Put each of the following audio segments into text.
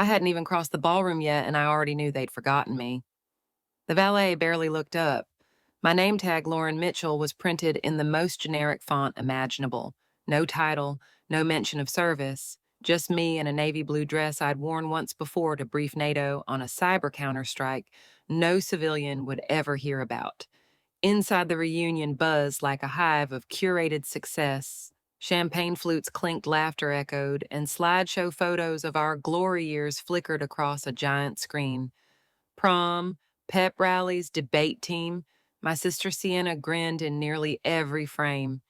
I hadn't even crossed the ballroom yet, and I already knew they'd forgotten me. The valet barely looked up. My name tag, Lauren Mitchell, was printed in the most generic font imaginable. No title, no mention of service, just me in a navy blue dress I'd worn once before to brief NATO on a cyber counterstrike no civilian would ever hear about. Inside the reunion buzzed like a hive of curated success. Champagne flutes clinked, laughter echoed, and slideshow photos of our glory years flickered across a giant screen. Prom, pep rallies, debate team. My sister Sienna grinned in nearly every frame.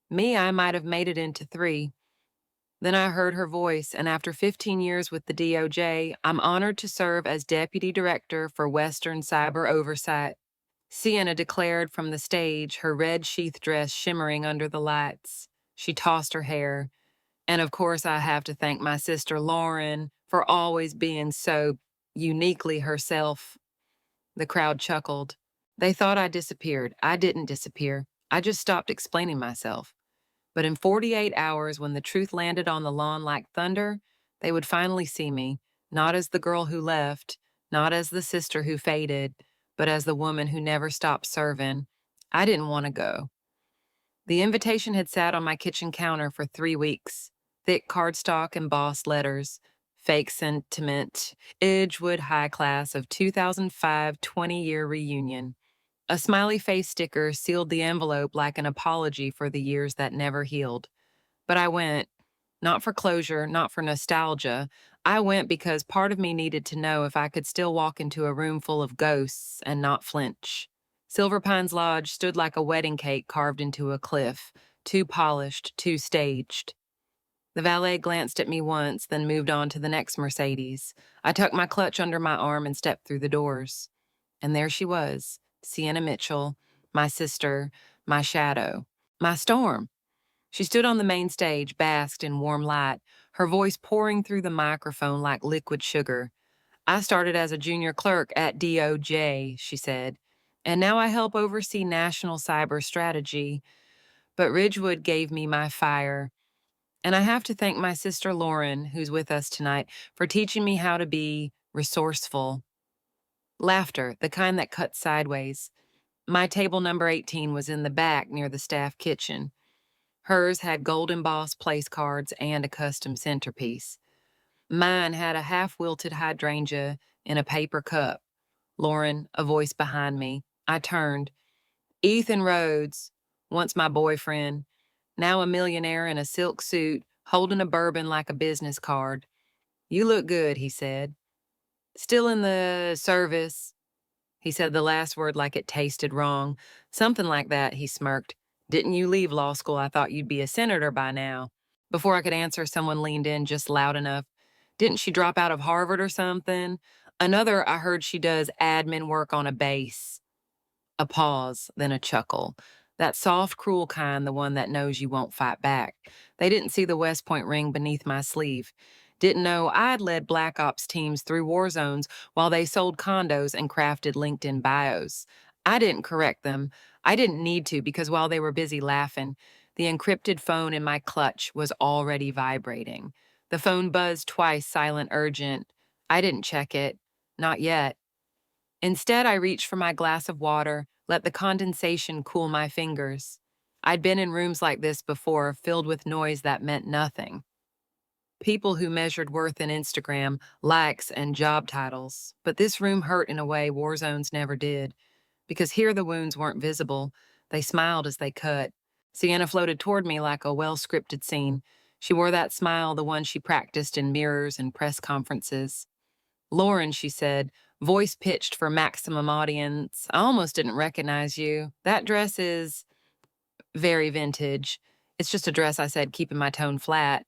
Me, I might have made it into 3. Then I heard her voice, and after 15 years with the DOJ, I'm honored to serve as Deputy Director for Western Cyber Oversight. Sienna declared from the stage, her red sheath dress shimmering under the lights. She tossed her hair. And of course, I have to thank my sister Lauren for always being so uniquely herself. The crowd chuckled. They thought I disappeared. I didn't disappear. I just stopped explaining myself. But in 48 hours, when the truth landed on the lawn like thunder, they would finally see me, not as the girl who left, not as the sister who faded, but as the woman who never stopped serving. I didn't want to go. The invitation had sat on my kitchen counter for 3 weeks. Thick cardstock embossed letters. Fake sentiment. Edgewood High Class of 2005 20-year reunion. A smiley face sticker sealed the envelope like an apology for the years that never healed. But I went, not for closure, not for nostalgia. I went because part of me needed to know if I could still walk into a room full of ghosts and not flinch. Silver Pines Lodge stood like a wedding cake carved into a cliff, too polished, too staged. The valet glanced at me once, then moved on to the next Mercedes. I tucked my clutch under my arm and stepped through the doors. And there she was, Sienna Mitchell, my sister, my shadow, my storm. She stood on the main stage, basked in warm light, her voice pouring through the microphone like liquid sugar. I started as a junior clerk at DOJ, she said, and now I help oversee national cyber strategy. But Ridgewood gave me my fire. And I have to thank my sister Lauren, who's with us tonight, for teaching me how to be resourceful. Laughter, the kind that cuts sideways. My table number 18 was in the back near the staff kitchen. Hers had gold embossed place cards and a custom centerpiece. Mine had a half-wilted hydrangea in a paper cup. Lauren, a voice behind me. I turned. Ethan Rhodes, once my boyfriend, now a millionaire in a silk suit, holding a bourbon like a business card. You look good, he said. Still in the service. He said the last word like it tasted wrong. Something like that, he smirked. Didn't you leave law school? I thought you'd be a senator by now. Before I could answer, someone leaned in just loud enough. Didn't she drop out of Harvard or something? Another, I heard she does admin work on a base. A pause, then a chuckle. That soft, cruel kind, the one that knows you won't fight back. They didn't see the West Point ring beneath my sleeve. Didn't know I'd led Black Ops teams through war zones while they sold condos and crafted LinkedIn bios. I didn't correct them. I didn't need to because while they were busy laughing, the encrypted phone in my clutch was already vibrating. The phone buzzed twice, silent, urgent. I didn't check it. Not yet. Instead, I reached for my glass of water, let the condensation cool my fingers. I'd been in rooms like this before, filled with noise that meant nothing. People who measured worth in Instagram, likes, and job titles. But this room hurt in a way war zones never did. Because here the wounds weren't visible. They smiled as they cut. Sienna floated toward me like a well-scripted scene. She wore that smile, the one she practiced in mirrors and press conferences. Lauren, she said, voice pitched for maximum audience. I almost didn't recognize you. That dress is very vintage. It's just a dress, I said, keeping my tone flat.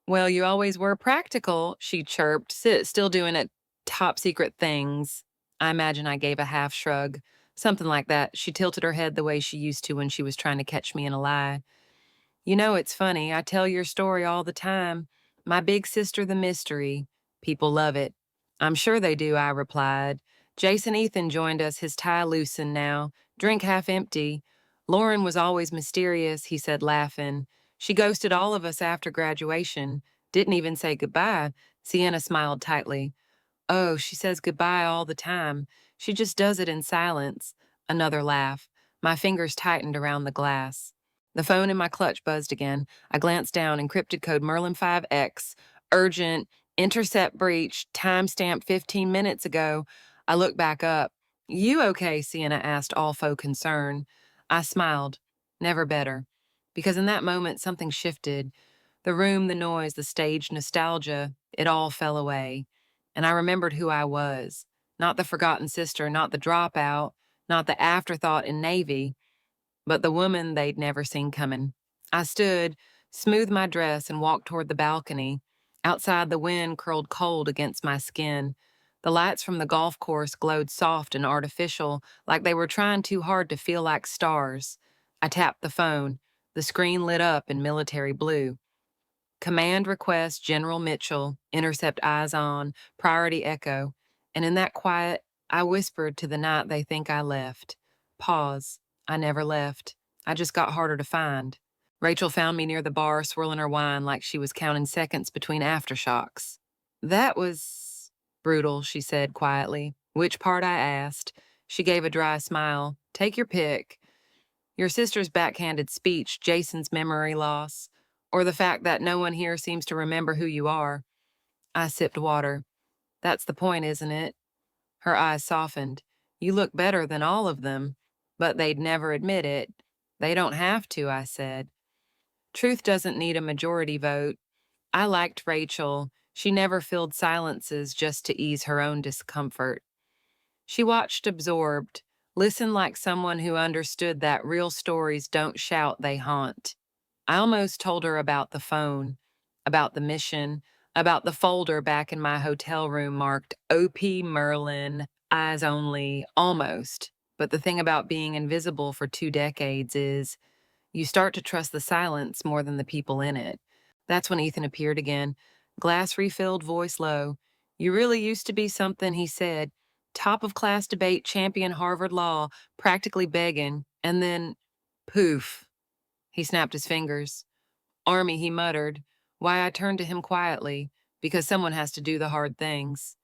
Well, you always were practical, she chirped, still doing it top secret things. I imagine I gave a half shrug. Something like that. She tilted her head the way she used to when she was trying to catch me in a lie. You know, it's funny. I tell your story all the time. My big sister, the mystery. People love it. I'm sure they do, I replied. Jason Ethan joined us, his tie loosened now. Drink half empty. Lauren was always mysterious, he said, laughing. She ghosted all of us after graduation. Didn't even say goodbye. Sienna smiled tightly. Oh, she says goodbye all the time. She just does it in silence. Another laugh. My fingers tightened around the glass. The phone in my clutch buzzed again. I glanced down, encrypted code Merlin 5X. Urgent. Intercept breach. Timestamp 15 minutes ago. I looked back up. You okay? Sienna asked, all faux concern. I smiled. Never better. Because in that moment, something shifted. The room, the noise, the stage, nostalgia, it all fell away. And I remembered who I was. Not the forgotten sister, not the dropout, not the afterthought in Navy, but the woman they'd never seen coming. I stood, smoothed my dress, and walked toward the balcony. Outside, the wind curled cold against my skin. The lights from the golf course glowed soft and artificial, like they were trying too hard to feel like stars. I tapped the phone. The screen lit up in military blue. Command request General Mitchell, intercept eyes on, priority echo. And in that quiet, I whispered to the night they think I left. Pause. I never left. I just got harder to find. Rachel found me near the bar, swirling her wine like she was counting seconds between aftershocks. That was brutal, she said quietly. Which part? I asked. She gave a dry smile. Take your pick. Your sister's backhanded speech, Jason's memory loss, or the fact that no one here seems to remember who you are. I sipped water. That's the point, isn't it? Her eyes softened. You look better than all of them, but they'd never admit it. They don't have to, I said. Truth doesn't need a majority vote. I liked Rachel. She never filled silences just to ease her own discomfort. She watched absorbed, listened like someone who understood that real stories don't shout, they haunt. I almost told her about the phone, about the mission, about the folder back in my hotel room marked OP Merlin, eyes only, almost. But the thing about being invisible for 2 decades is you start to trust the silence more than the people in it. That's when Ethan appeared again, glass refilled, voice low. You really used to be something, he said. Top of class debate, champion Harvard Law, practically begging. And then, poof. He snapped his fingers. Army, he muttered. Why, I turned to him quietly, because someone has to do the hard things.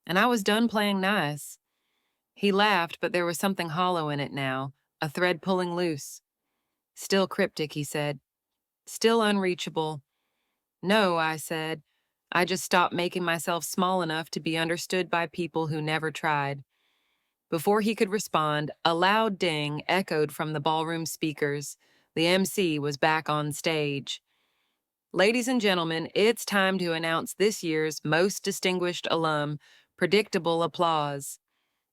And I was done playing nice. He laughed, but there was something hollow in it now, a thread pulling loose. Still cryptic, he said. Still unreachable. No, I said. I just stopped making myself small enough to be understood by people who never tried. Before he could respond, a loud ding echoed from the ballroom speakers. The MC was back on stage. Ladies and gentlemen, it's time to announce this year's most distinguished alum. Predictable applause.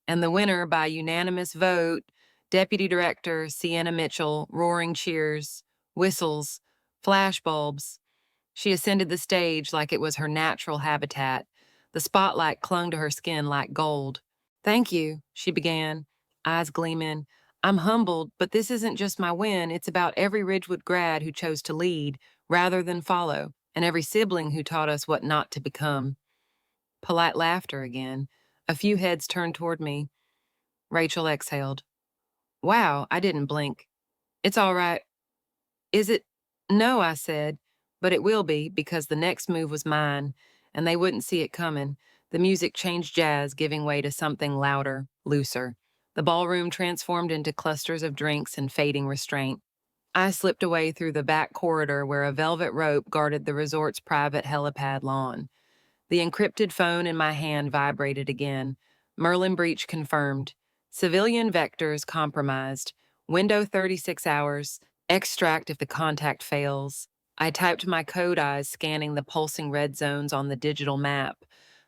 And the winner by unanimous vote, Deputy Director Sienna Mitchell, roaring cheers, whistles, flashbulbs. She ascended the stage like it was her natural habitat. The spotlight clung to her skin like gold. Thank you, she began, eyes gleaming. I'm humbled, but this isn't just my win. It's about every Ridgewood grad who chose to lead rather than follow, and every sibling who taught us what not to become. Polite laughter again. A few heads turned toward me. Rachel exhaled. Wow, I didn't blink. It's all right. Is it? No, I said, but it will be because the next move was mine, and they wouldn't see it coming. The music changed jazz, giving way to something louder, looser. The ballroom transformed into clusters of drinks and fading restraint. I slipped away through the back corridor where a velvet rope guarded the resort's private helipad lawn. The encrypted phone in my hand vibrated again. Merlin breach confirmed. Civilian vectors compromised. Window 36 hours. Extract if the contact fails. I typed my code eyes, scanning the pulsing red zones on the digital map.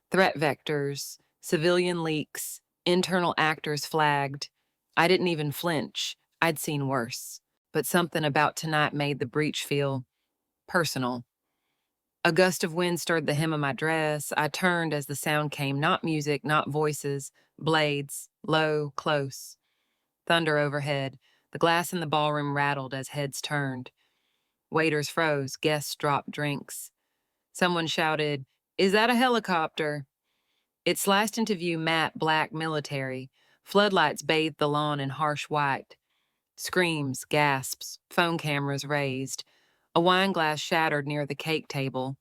Threat vectors. Civilian leaks. Internal actors flagged. I didn't even flinch. I'd seen worse. But something about tonight made the breach feel personal. A gust of wind stirred the hem of my dress. I turned as the sound came, not music, not voices, blades, low, close. Thunder overhead. The glass in the ballroom rattled as heads turned. Waiters froze, guests dropped drinks. Someone shouted, "Is that a helicopter?" It sliced into view matte black military. Floodlights bathed the lawn in harsh white. Screams, gasps, phone cameras raised. A wine glass shattered near the cake table.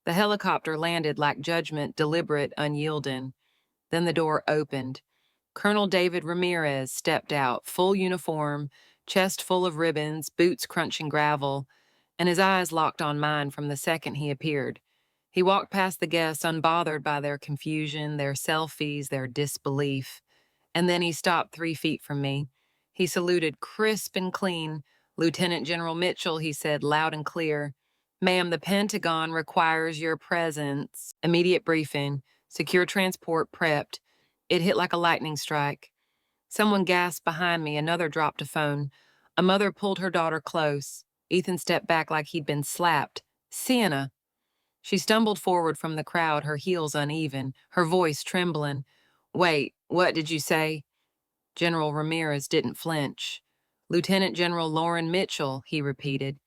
The helicopter landed like judgment, deliberate, unyielding. Then the door opened. Colonel David Ramirez stepped out, full uniform, chest full of ribbons, boots crunching gravel, and his eyes locked on mine from the second he appeared. He walked past the guests, unbothered by their confusion, their selfies, their disbelief. And then he stopped 3 feet from me. He saluted crisp and clean. "Lieutenant General Mitchell," he said loud and clear. "Ma'am, the Pentagon requires your presence." Immediate briefing. Secure transport prepped. It hit like a lightning strike. Someone gasped behind me. Another dropped a phone. A mother pulled her daughter close. Ethan stepped back like he'd been slapped. "Sienna." She stumbled forward from the crowd, her heels uneven, her voice trembling. "Wait, what did you say?" General Ramirez didn't flinch. "Lieutenant General Lauren Mitchell," he repeated.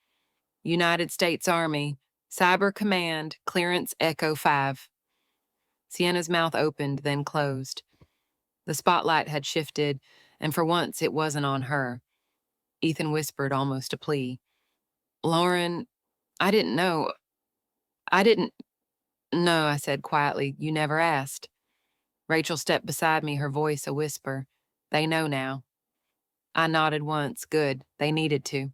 "United States Army. Cyber Command, Clearance Echo 5. Sienna's mouth opened, then closed. The spotlight had shifted, and for once it wasn't on her. Ethan whispered, almost a plea. "Lauren, I didn't know. I didn't." "No," I said quietly. "You never asked." Rachel stepped beside me, her voice a whisper. "They know now." I nodded once. Good. They needed to.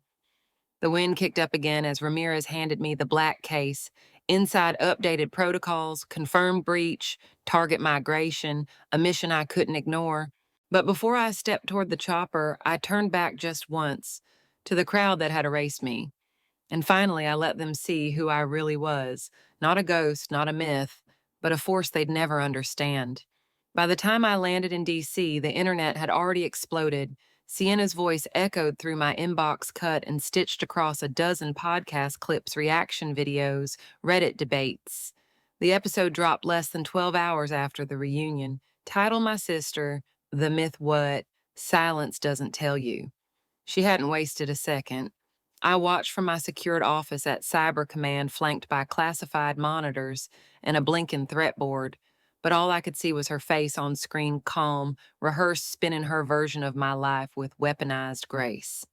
The wind kicked up again as Ramirez handed me the black case. Inside, updated protocols, confirmed breach, target migration, a mission I couldn't ignore. But before I stepped toward the chopper, I turned back just once, to the crowd that had erased me. And finally, I let them see who I really was. Not a ghost, not a myth, but a force they'd never understand. By the time I landed in D.C., the internet had already exploded. Sienna's voice echoed through my inbox, cut and stitched across a dozen podcast clips, reaction videos, Reddit debates. The episode dropped less than 12 hours after the reunion. Title my sister, "The Myth What? Silence Doesn't Tell You." She hadn't wasted a second. I watched from my secured office at Cyber Command, flanked by classified monitors and a blinking threat board. But all I could see was her face on screen, calm, rehearsed, spinning her version of my life with weaponized grace.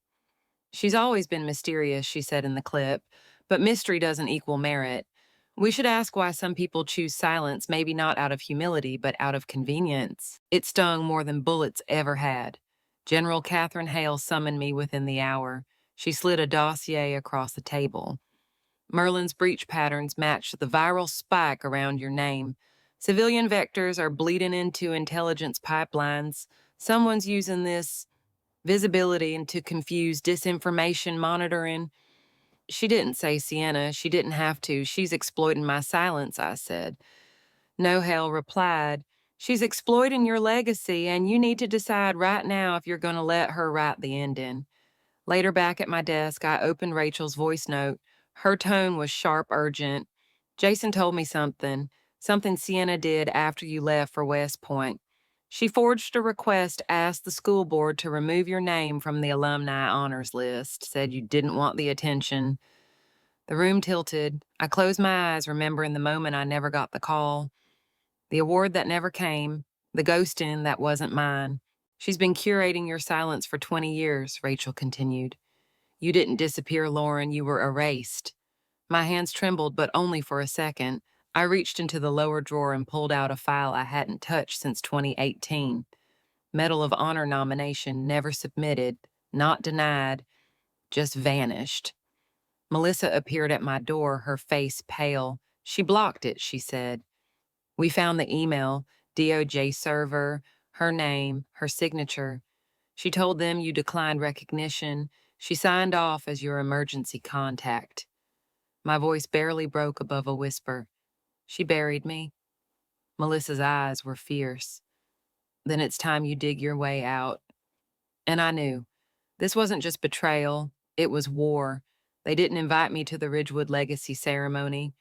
"She's always been mysterious," she said in the clip, "but mystery doesn't equal merit. We should ask why some people choose silence, maybe not out of humility, but out of convenience." It stung more than bullets ever had. General Catherine Hale summoned me within the hour. She slid a dossier across the table. "Merlin's breach patterns match the viral spike around your name. Civilian vectors are bleeding into intelligence pipelines. Someone's using this visibility and to confuse disinformation monitoring." "She didn't say Sienna. She didn't have to. She's exploiting my silence," I said. "No," Hale replied. "She's exploiting your legacy, and you need to decide right now if you're going to let her write the ending." Later, back at my desk, I opened Rachel's voice note. Her tone was sharp, urgent. "Jason told me something Sienna did after you left for West Point. She forged a request, asked the school board to remove your name from the alumni honors list, said you didn't want the attention." The room tilted. I closed my eyes, remembering the moment I never got the call. The award that never came, the ghosting that wasn't mine. "She's been curating your silence for 20 years, Rachel continued. "You didn't disappear, Lauren, you were erased." My hands trembled, but only for a second. I reached into the lower drawer and pulled out a file I hadn't touched since 2018. Medal of Honor nomination, never submitted, not denied, just vanished. Melissa appeared at my door, her face pale. "She blocked it," she said. "We found the email, DOJ server, her name, her signature. She told them you declined recognition. She signed off as your emergency contact." My voice barely broke above a whisper. "She buried me." Melissa's eyes were fierce. "Then it's time you dig your way out." And I knew. This wasn't just betrayal, it was war. They didn't invite me to the Ridgewood Legacy ceremony.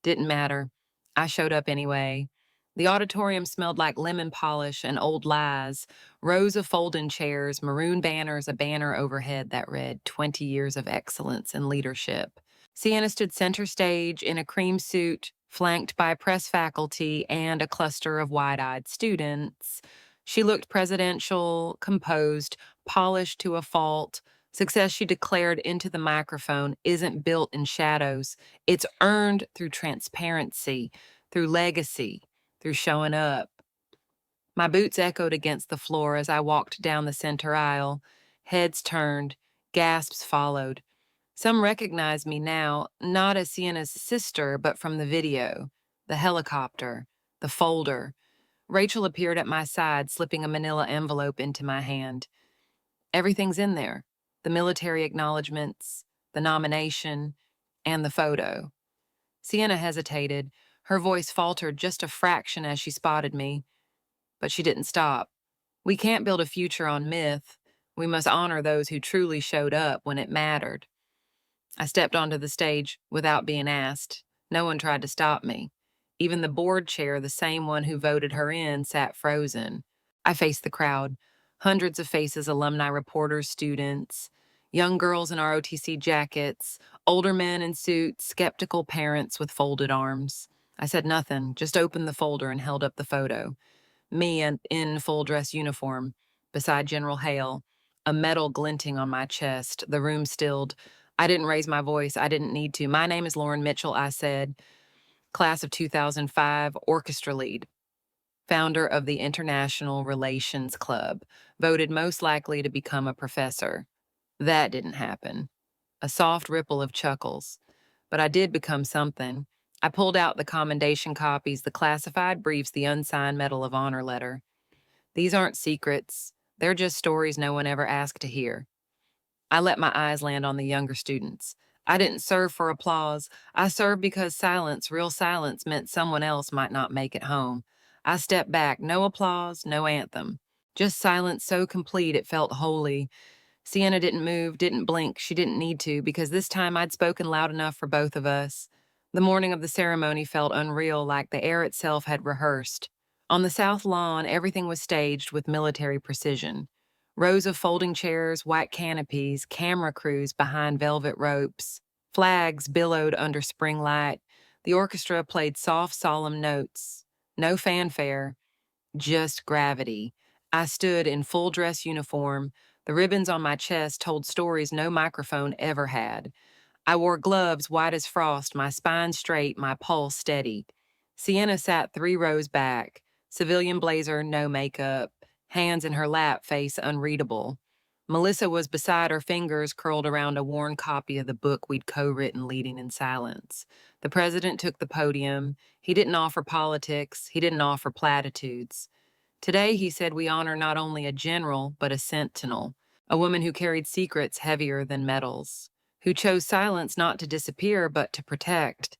Didn't matter. I showed up anyway. The auditorium smelled like lemon polish and old lies, rows of folding chairs, maroon banners, a banner overhead that read 20 years of excellence and leadership. Sienna stood center stage in a cream suit, flanked by press faculty and a cluster of wide-eyed students. She looked presidential, composed, polished to a fault, Success, she declared into the microphone, isn't built in shadows. It's earned through transparency, through legacy, through showing up. My boots echoed against the floor as I walked down the center aisle. Heads turned, gasps followed. Some recognized me now, not as Sienna's sister, but from the video, the helicopter, the folder. Rachel appeared at my side, slipping a manila envelope into my hand. Everything's in there, the military acknowledgments, the nomination, and the photo. Sienna hesitated. Her voice faltered just a fraction as she spotted me, but she didn't stop. We can't build a future on myth. We must honor those who truly showed up when it mattered. I stepped onto the stage without being asked. No one tried to stop me. Even the board chair, the same one who voted her in, sat frozen. I faced the crowd. Hundreds of faces, alumni reporters, students, young girls in ROTC jackets, older men in suits, skeptical parents with folded arms. I said nothing, just opened the folder and held up the photo. Me in full dress uniform, beside General Hale, a medal glinting on my chest. The room stilled. I didn't raise my voice. I didn't need to. "My name is Lauren Mitchell," I said, class of 2005, orchestra lead, founder of the International Relations Club, voted most likely to become a professor. That didn't happen. A soft ripple of chuckles. But I did become something. I pulled out the commendation copies, the classified briefs, the unsigned Medal of Honor letter. These aren't secrets. They're just stories no one ever asked to hear. I let my eyes land on the younger students. I didn't serve for applause. I served because silence, real silence, meant someone else might not make it home. I stepped back, no applause, no anthem. Just silence so complete it felt holy. Sienna didn't move, didn't blink. She didn't need to, because this time I'd spoken loud enough for both of us. The morning of the ceremony felt unreal, like the air itself had rehearsed. On the south lawn, everything was staged with military precision. Rows of folding chairs, white canopies, camera crews behind velvet ropes, flags billowed under spring light. The orchestra played soft, solemn notes. No fanfare, just gravity. I stood in full dress uniform. The ribbons on my chest told stories no microphone ever had. I wore gloves white as frost, my spine straight, my pulse steady. Sienna sat 3 rows back, civilian blazer, no makeup, hands in her lap, face unreadable. Melissa was beside her, fingers curled around a worn copy of the book we'd co-written, Leading in Silence. The president took the podium. He didn't offer politics. He didn't offer platitudes. Today, he said, we honor not only a general, but a sentinel, a woman who carried secrets heavier than metals, who chose silence not to disappear, but to protect.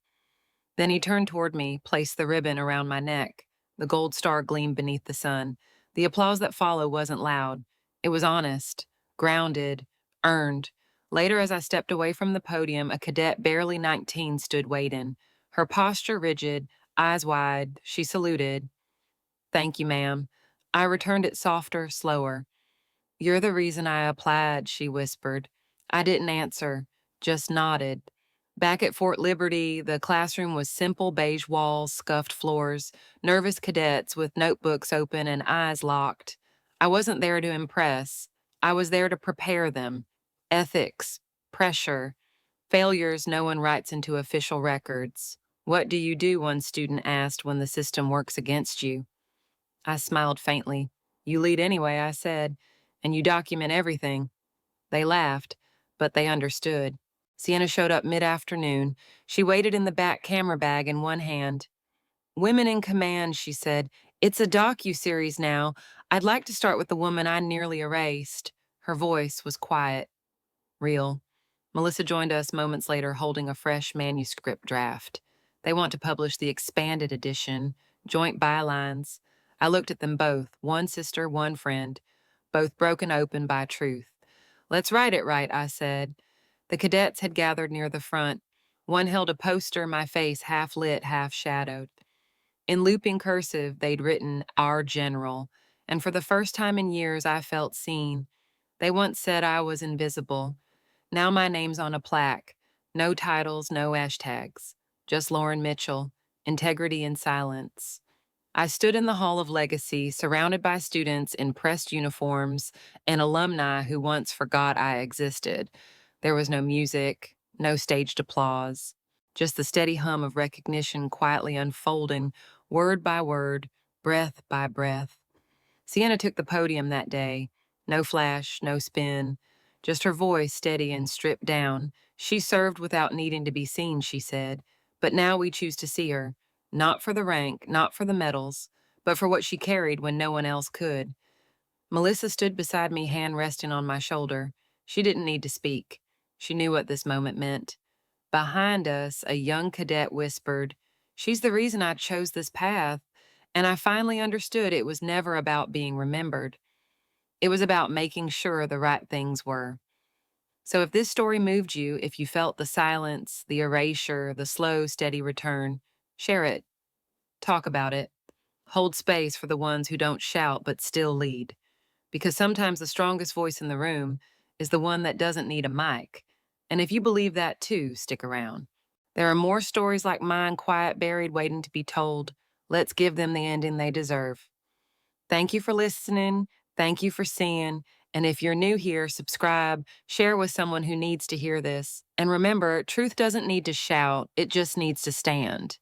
Then he turned toward me, placed the ribbon around my neck. The gold star gleamed beneath the sun. The applause that followed wasn't loud. It was honest, grounded, earned. Later, as I stepped away from the podium, a cadet barely 19 stood waiting. Her posture rigid, eyes wide, she saluted. "Thank you, ma'am." I returned it softer, slower. "You're the reason I applied," she whispered. I didn't answer, just nodded. Back at Fort Liberty, the classroom was simple beige walls, scuffed floors, nervous cadets with notebooks open and eyes locked. I wasn't there to impress. I was there to prepare them. Ethics, pressure, failures no one writes into official records. "What do you do?" one student asked, "when the system works against you?" I smiled faintly. "You lead anyway," I said, "and you document everything." They laughed, but they understood. Sienna showed up mid-afternoon. She waited in the back, camera bag in one hand. "Women in Command," she said. "It's a docu-series now. I'd like to start with the woman I nearly erased." Her voice was quiet, real. Melissa joined us moments later, holding a fresh manuscript draft. They want to publish the expanded edition, joint bylines. I looked at them both, one sister, one friend, both broken open by truth. "Let's write it right," I said. The cadets had gathered near the front. One held a poster, my face half lit, half shadowed. In looping cursive, they'd written, "Our General," and for the first time in years, I felt seen. They once said I was invisible. Now my name's on a plaque. No titles, no hashtags. Just Lauren Mitchell, integrity in silence. I stood in the Hall of Legacy, surrounded by students in pressed uniforms and alumni who once forgot I existed. There was no music, no staged applause, just the steady hum of recognition quietly unfolding, word by word, breath by breath. Sienna took the podium that day. No flash, no spin, just her voice steady and stripped down. She served without needing to be seen, she said. But now we choose to see her, not for the rank, not for the medals, but for what she carried when no one else could. Melissa stood beside me, hand resting on my shoulder. She didn't need to speak. She knew what this moment meant. Behind us, a young cadet whispered, "She's the reason I chose this path." And I finally understood it was never about being remembered. It was about making sure the right things were. So if this story moved you, if you felt the silence, the erasure, the slow, steady return, share it. Talk about it. Hold space for the ones who don't shout but still lead. Because sometimes the strongest voice in the room is the one that doesn't need a mic. And if you believe that too, stick around. There are more stories like mine, quiet, buried, waiting to be told. Let's give them the ending they deserve. Thank you for listening. Thank you for seeing. And if you're new here, subscribe, share with someone who needs to hear this. And remember, truth doesn't need to shout, it just needs to stand.